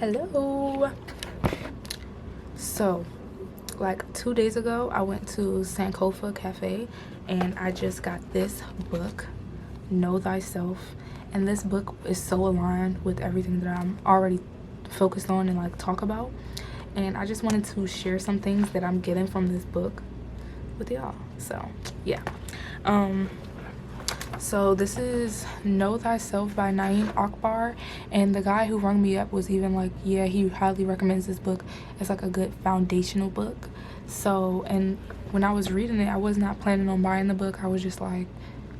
Hello. So, like 2 days ago, I went to Sankofa Cafe and I just got this book, Know Thyself. And this book is so aligned with everything that I'm already focused on and like talk about. And I just wanted to share some things that I'm getting from this book with y'all. So, yeah. So this is Know Thyself by Naeem Akbar, and the guy who rung me up was even like, yeah, he highly recommends this book as like a good foundational book. So, and when I was reading it, I was not planning on buying the book. I was just like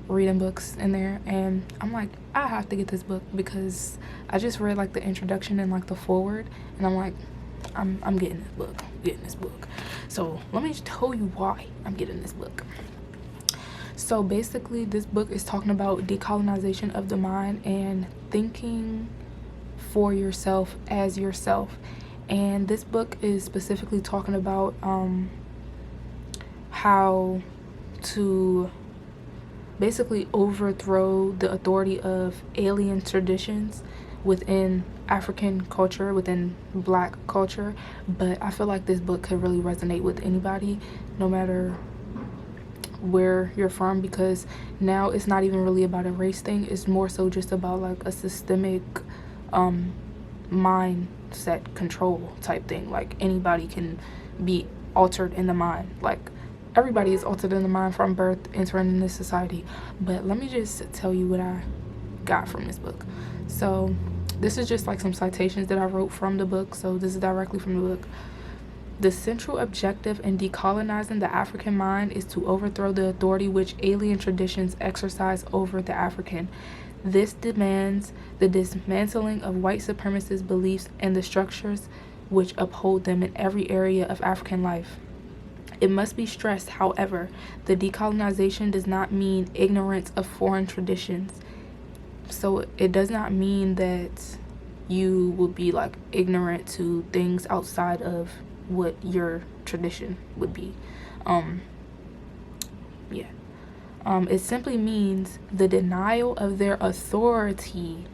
reading books in there, and I'm like, I have to get this book because I just read like the introduction and like the foreword, and I'm like, I'm getting this book. So let me just tell you why I'm getting this book. So basically, this book is talking about decolonization of the mind and thinking for yourself as yourself. And this book is specifically talking about how to basically overthrow the authority of alien traditions within African culture, within Black culture. But I feel like this book could really resonate with anybody, no matter where you're from, because now it's not even really about a race thing. It's more so just about like a systemic mindset control type thing. Like anybody can be altered in the mind. Like everybody is altered in the mind from birth entering in this society. But let me just tell you what I got from this book. So this is just like some citations that I wrote from the book. So this is directly from the book. The central objective in decolonizing the African mind is to overthrow the authority which alien traditions exercise over the African. This demands the dismantling of white supremacist beliefs and the structures which uphold them in every area of African life. It must be stressed, however, that decolonization does not mean ignorance of foreign traditions. So it does not mean that you will be like ignorant to things outside of what your tradition would be. It simply means the denial of their authority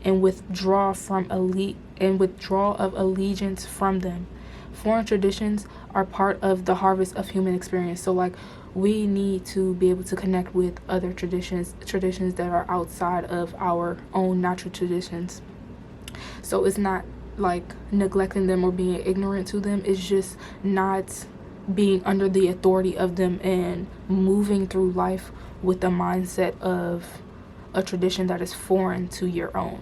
and withdrawal of allegiance from them. Foreign traditions are part of the harvest of human experience. So like we need to be able to connect with other traditions that are outside of our own natural traditions. So it's not like neglecting them or being ignorant to them. It's just not being under the authority of them and moving through life with the mindset of a tradition that is foreign to your own.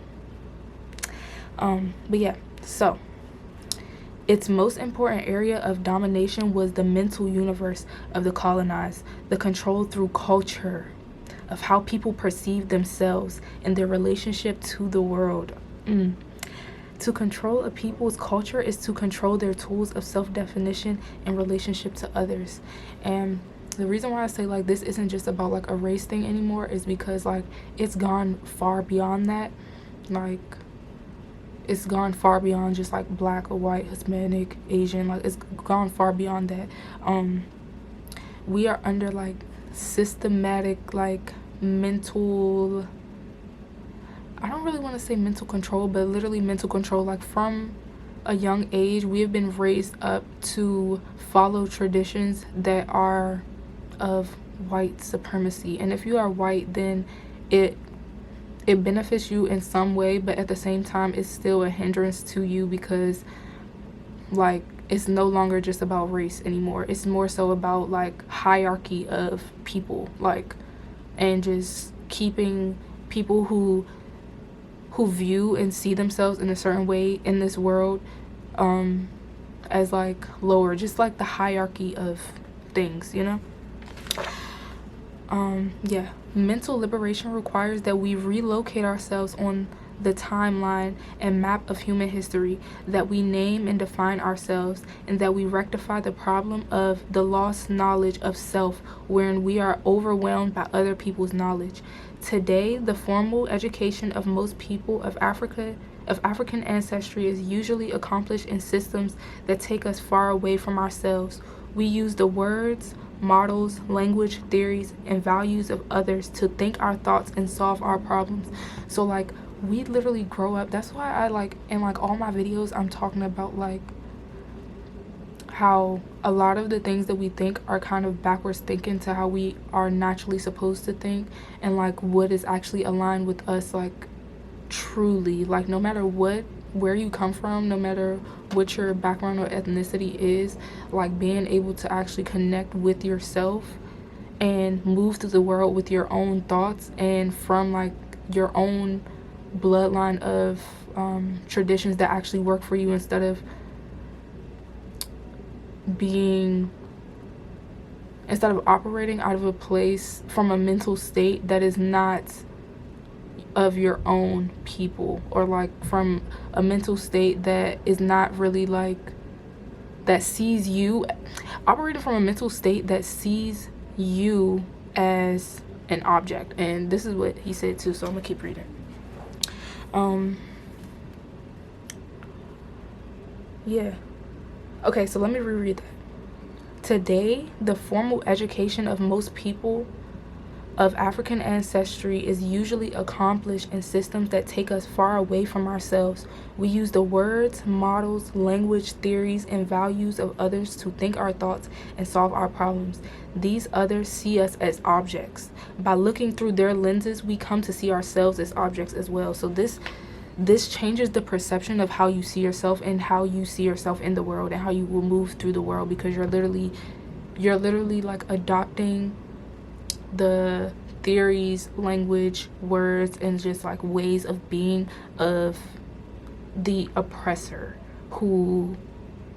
So its most important area of domination was the mental universe of the colonized, the control through culture of how people perceive themselves and their relationship to the world. To control a people's culture is to control their tools of self-definition and relationship to others. And the reason why I say like this isn't just about like a race thing anymore is because like it's gone far beyond that. Like it's gone far beyond just like Black or white, Hispanic, Asian. Like it's gone far beyond that. We are under like systematic like mental, I don't really want to say mental control, but literally mental control. Like from a young age, we have been raised up to follow traditions that are of white supremacy. And if you are white, then it benefits you in some way, but at the same time, it's still a hindrance to you because like it's no longer just about race anymore. It's more so about like hierarchy of people, like, and just keeping people who view and see themselves in a certain way in this world as like lower, just like the hierarchy of things, you know. Mental liberation requires that we relocate ourselves on the timeline and map of human history, that we name and define ourselves, and that we rectify the problem of the lost knowledge of self, wherein we are overwhelmed by other people's knowledge. Today, the formal education of most people of African ancestry is usually accomplished in systems that take us far away from ourselves. We use the words, models, language, theories, and values of others to think our thoughts and solve our problems. So like we literally grow up. That's why I like, in like all my videos, I'm talking about like how a lot of the things that we think are kind of backwards thinking to how we are naturally supposed to think, and like what is actually aligned with us, like truly, like no matter where you come from, no matter what your background or ethnicity is, like being able to actually connect with yourself and move through the world with your own thoughts and from like your own bloodline of traditions that actually work for you, instead of operating out of a place from a mental state that is not of your own people, or like from a mental state that is not really like, that sees you, operating from a mental state that sees you as an object. And this is what he said too, so I'm gonna keep reading. Yeah. Okay, so let me reread that. Today, the formal education of most people of African ancestry is usually accomplished in systems that take us far away from ourselves. We use the words, models, language, theories, and values of others to think our thoughts and solve our problems. These others see us as objects. By looking through their lenses, we come to see ourselves as objects as well. So this changes the perception of how you see yourself and how you see yourself in the world and how you will move through the world, because you're literally like adopting the theories, language, words, and just like ways of being of the oppressor, who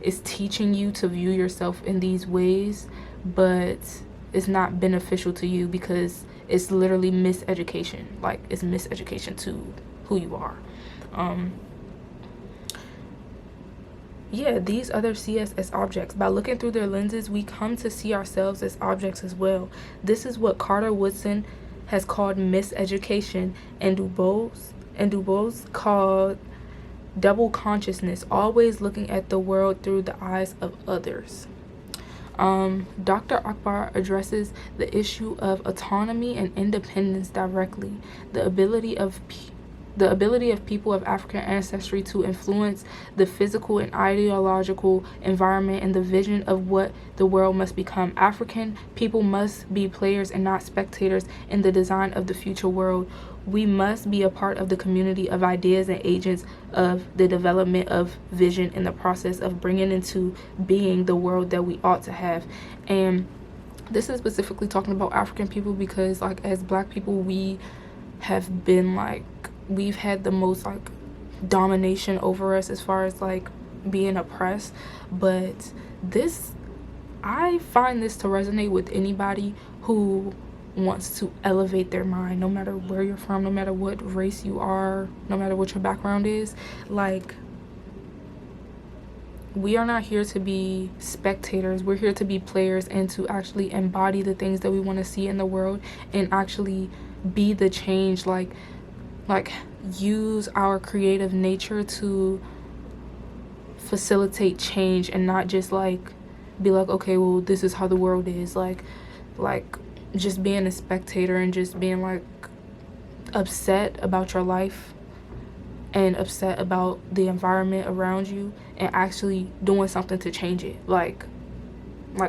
is teaching you to view yourself in these ways, but it's not beneficial to you because it's literally miseducation. Like, it's miseducation to who you are. Yeah, these others see us as objects. By looking through their lenses, we come to see ourselves as objects as well. This is what Carter Woodson has called miseducation, and Du Bois called double consciousness, always looking at the world through the eyes of others. Dr. Akbar addresses the issue of autonomy and independence directly. The ability of people of African ancestry to influence the physical and ideological environment and the vision of what the world must become. African people must be players and not spectators in the design of the future world. We must be a part of the community of ideas and agents of the development of vision in the process of bringing into being the world that we ought to have. And this is specifically talking about African people because, like, as Black people, we have been like, we've had the most like domination over us as far as like being oppressed. But I find this to resonate with anybody who wants to elevate their mind, no matter where you're from, no matter what race you are, no matter what your background is. Like, we are not here to be spectators. We're here to be players and to actually embody the things that we want to see in the world and actually be the change. Like use our creative nature to facilitate change and not just like be like, okay, well, this is how the world is. Like just being a spectator and just being like upset about your life and upset about the environment around you and actually doing something to change it. Like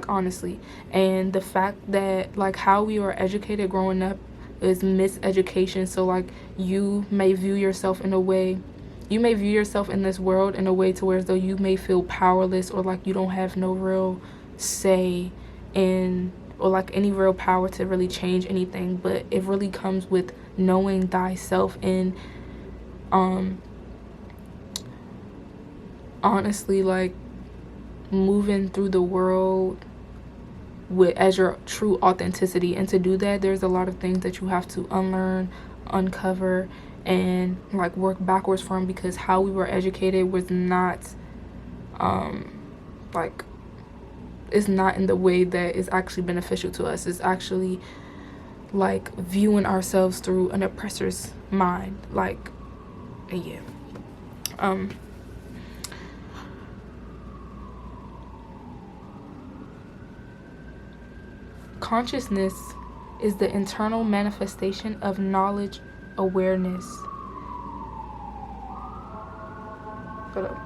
honestly. And the fact that like how we were educated growing up is miseducation. So like you may view yourself in this world in a way to where as though you may feel powerless, or like you don't have no real say in, or like any real power to really change anything. But it really comes with knowing thyself and honestly like moving through the world as your true authenticity. And to do that, there's a lot of things that you have to unlearn, uncover, and like work backwards from, because how we were educated was not like, it's not in the way that is actually beneficial to us. It's actually like viewing ourselves through an oppressor's mind. Like, yeah. Consciousness is the internal manifestation of knowledge, awareness. Hold up.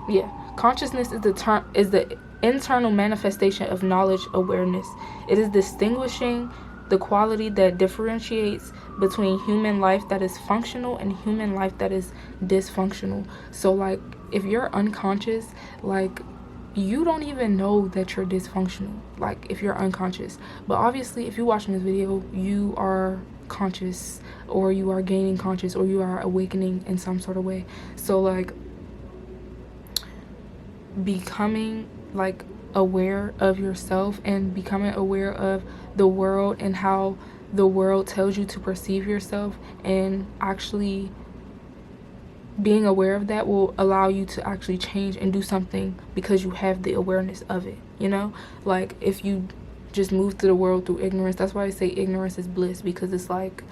Yeah, consciousness is the internal manifestation of knowledge awareness. It is distinguishing the quality that differentiates between human life that is functional and human life that is dysfunctional. So like if you're unconscious, like you don't even know that you're dysfunctional, like if you're unconscious. But obviously if you're watching this video, you are conscious, or you are gaining conscious, or you are awakening in some sort of way. So like becoming like aware of yourself and becoming aware of the world and how the world tells you to perceive yourself, and actually being aware of that will allow you to actually change and do something because you have the awareness of it, you know? Like if you just move through the world through ignorance, that's why I say ignorance is bliss, because it's like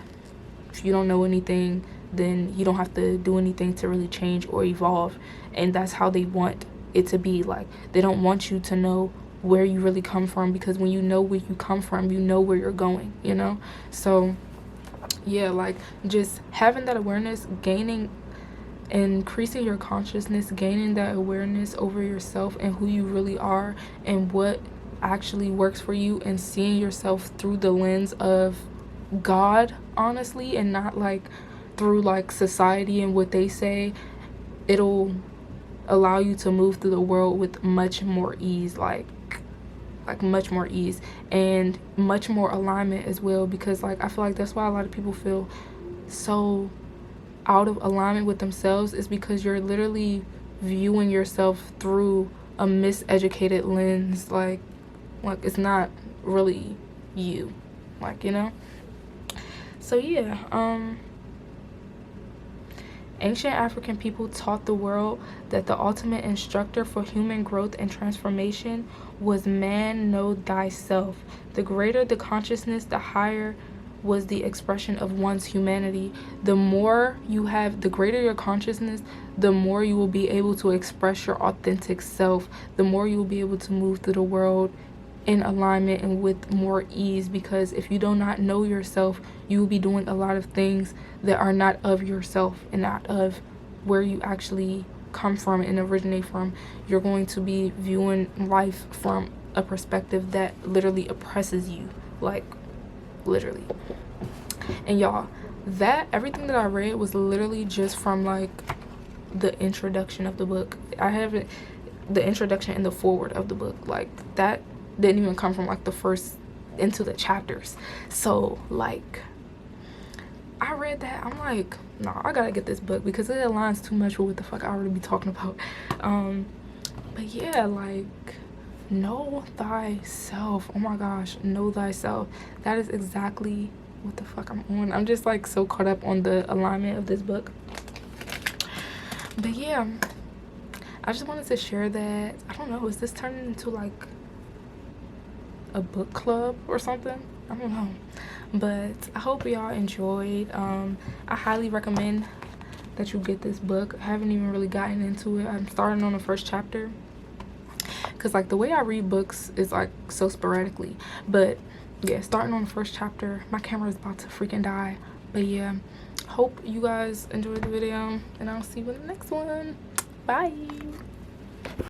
if you don't know anything, then you don't have to do anything to really change or evolve. And that's how they want it to be. Like they don't want you to know where you really come from, because when you know where you come from, you know where you're going, you know? So yeah, like just having that awareness, gaining, increasing your consciousness, gaining that awareness over yourself and who you really are and what actually works for you, and seeing yourself through the lens of God, honestly, and not like through like society and what they say, it'll allow you to move through the world with much more ease, like much more ease and much more alignment as well. Because like I feel like that's why a lot of people feel so out of alignment with themselves, is because you're literally viewing yourself through a miseducated lens. Like it's not really you, like, you know? So yeah, ancient African people taught the world that the ultimate instructor for human growth and transformation was man know thyself. The greater the consciousness, the higher was the expression of one's humanity. The more you have, the greater your consciousness, the more you will be able to express your authentic self, the more you will be able to move through the world in alignment and with more ease. Because if you do not know yourself, you will be doing a lot of things that are not of yourself and not of where you actually come from and originate from. You're going to be viewing life from a perspective that literally oppresses you, like literally. And y'all, that everything that I read was literally just from like the introduction of the book. I have it, the introduction and the forward of the book, like that didn't even come from like the first into the chapters. So like I read that, I'm like, no, I gotta get this book because it aligns too much with what the fuck I already be talking about. But yeah, like know thyself. Oh my gosh, know thyself. That is exactly what the fuck I'm on. I'm just like so caught up on the alignment of this book. But yeah, I just wanted to share that. I don't know, is this turning into like a book club or something? I don't know, but I hope y'all enjoyed. I highly recommend that you get this book. I haven't even really gotten into it. I'm starting on the first chapter because like the way I read books is like so sporadically. But yeah, starting on the first chapter. My camera is about to freaking die. But yeah, hope you guys enjoyed the video, and I'll see you in the next one. Bye.